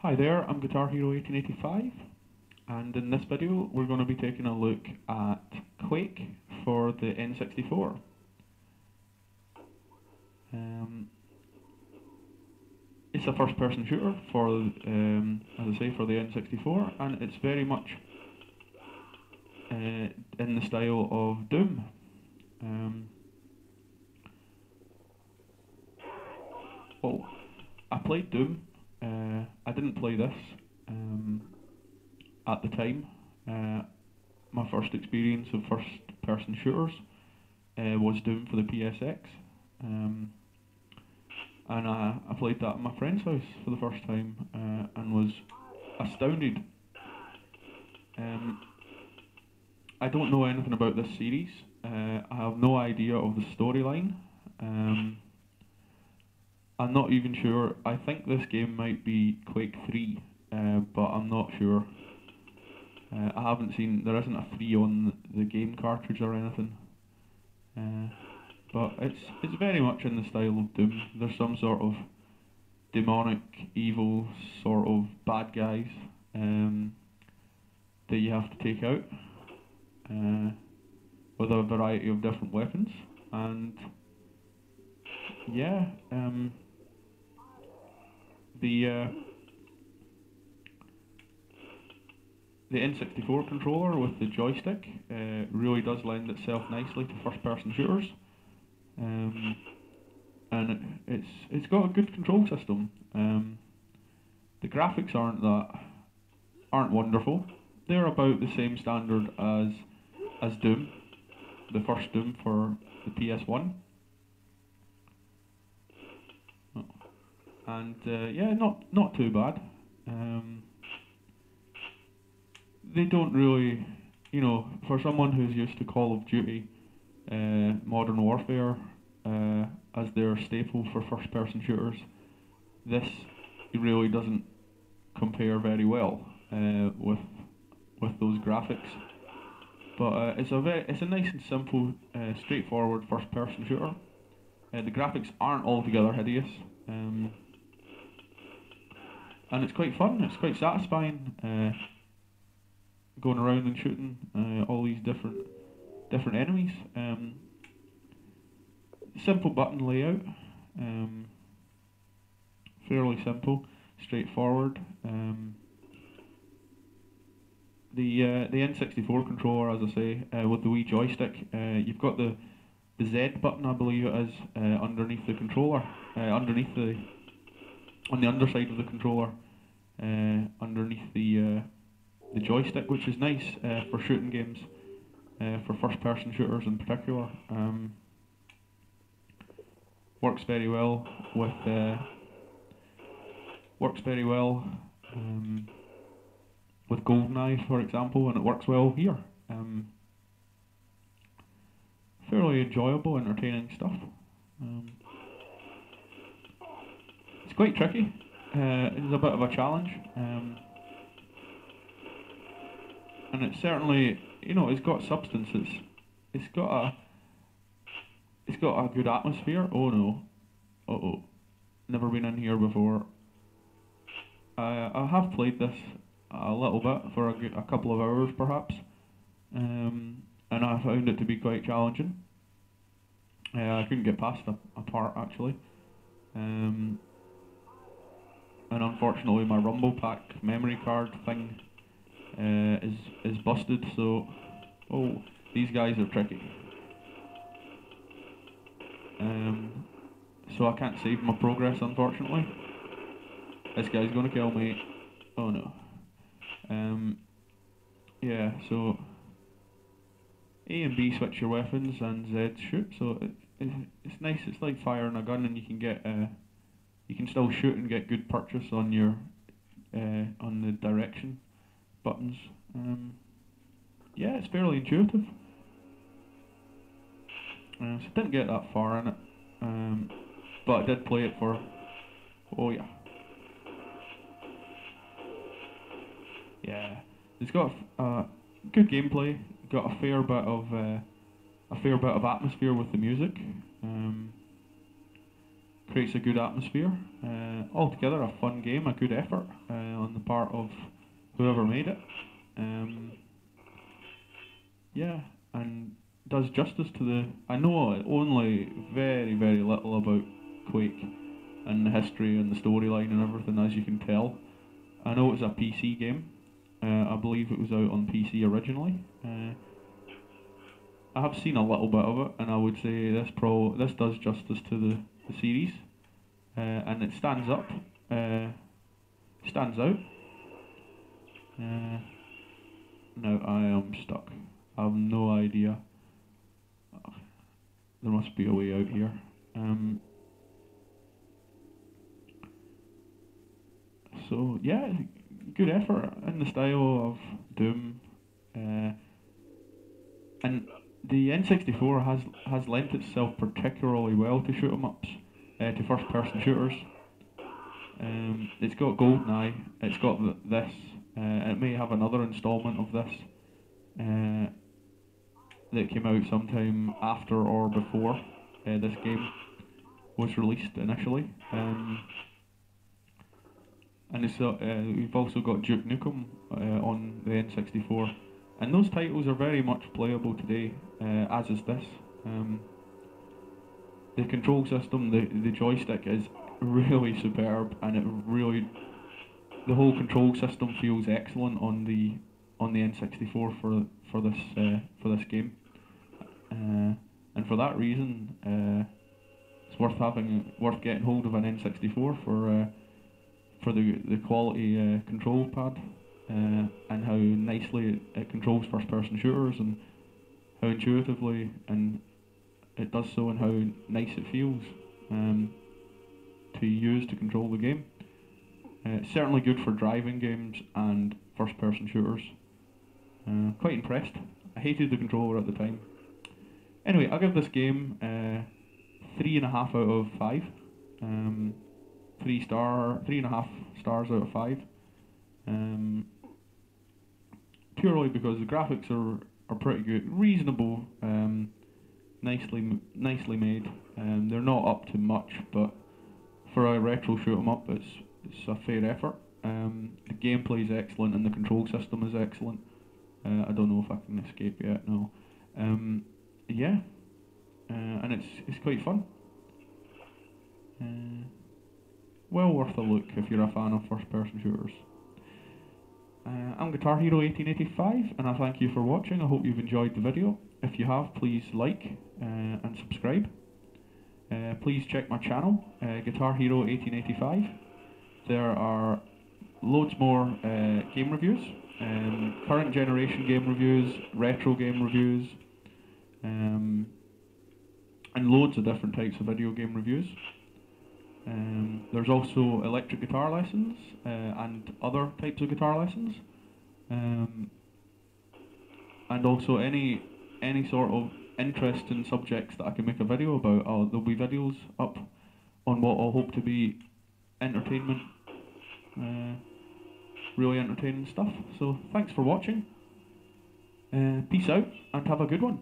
Hi there, I'm Guitar Hero 1885, and in this video we're going to be taking a look at Quake for the N64. It's a first-person shooter for, as I say, for the N64, and it's very much in the style of Doom. Well, I played Doom. I didn't play this at the time. My first experience of first-person shooters was Doom for the PSX, and I played that at my friend's house for the first time and was astounded. I don't know anything about this series. I have no idea of the storyline. I'm not even sure. I think this game might be Quake 3, but I'm not sure. I haven't seen, there isn't a 3 on the game cartridge or anything. But it's very much in the style of Doom. There's some sort of demonic, evil sort of bad guys that you have to take out with a variety of different weapons. And yeah, the N64 controller with the joystick really does lend itself nicely to first-person shooters, and it's got a good control system. The graphics aren't wonderful. They're about the same standard as Doom, the first Doom for the PS1. And yeah, not too bad. They don't really, for someone who's used to Call of Duty, Modern Warfare as their staple for first-person shooters, this really doesn't compare very well with those graphics. But it's a nice and simple, straightforward first-person shooter. The graphics aren't altogether hideous. And it's quite fun, it's quite satisfying, going around and shooting all these different enemies. Simple button layout, fairly simple, straightforward. The N64 controller, as I say, with the wee joystick, you've got the Z button, I believe it is, underneath the controller, on the underside of the controller, underneath the joystick, which is nice for shooting games, for first-person shooters in particular. Works very well with GoldenEye, for example, and it works well here. Fairly enjoyable, entertaining stuff. It's quite tricky. It's a bit of a challenge, and it's certainly, it's got substance. It's got a good atmosphere. Oh no, never been in here before. I have played this a little bit for a couple of hours perhaps, and I found it to be quite challenging. I couldn't get past a part actually, and unfortunately my Rumble Pack memory card thing is busted. So, these guys are tricky. So I can't save my progress, unfortunately. This guy's gonna kill me. Oh no. Yeah, so A and B switch your weapons and Z shoot. So it's nice. It's like firing a gun, and you can still shoot and get good purchase on your on the direction buttons. Yeah, it's fairly intuitive. So I didn't get that far in it, but I did play it for. Oh yeah. Yeah, it's got good gameplay. Got a fair bit of atmosphere with the music. creates a good atmosphere. Altogether, a fun game, a good effort on the part of whoever made it. Yeah, and does justice to the. I know only very, very little about Quake and the history and the storyline and everything, as you can tell. I know it's a PC game. I believe it was out on PC originally. I have seen a little bit of it, and I would say this does justice to the series, and it stands up, stands out. Now I am stuck. I have no idea. There must be a way out here. So yeah, good effort in the style of Doom, and the N64 has lent itself particularly well to shoot 'em ups, to first person shooters. It's got GoldenEye, it's got this, it may have another installment of this that came out sometime after or before this game was released initially. And we've also got Duke Nukem on the N64, and those titles are very much playable today, as is this. The control system, the joystick is really superb, and the whole control system feels excellent on the N64 for this game, and for that reason, it's worth getting hold of an N64 for the quality control pad, and how nicely it controls first person shooters, and how intuitively and it does so, and how nice it feels to use to control the game. It's certainly good for driving games and first person shooters. Quite impressed. I hated the controller at the time. Anyway, I'll give this game 3.5 out of 5. 3.5 stars out of 5. Purely because the graphics are pretty good, reasonable, nicely made. They're not up to much, but for a retro shoot 'em up, it's a fair effort. The gameplay is excellent, and the control system is excellent. I don't know if I can escape yet. No. Yeah, and it's quite fun. Well worth a look if you're a fan of first-person shooters. I'm Guitar Hero 1885, and I thank you for watching. I hope you've enjoyed the video. If you have, please like and subscribe. Please check my channel, Guitar Hero 1885. There are loads more game reviews, current generation game reviews, retro game reviews, and loads of different types of video game reviews. There's also electric guitar lessons and other types of guitar lessons, and also any sort of interesting subjects that I can make a video about. There'll be videos up on what I'll hope to be entertainment, really entertaining stuff. So thanks for watching. Peace out and have a good one.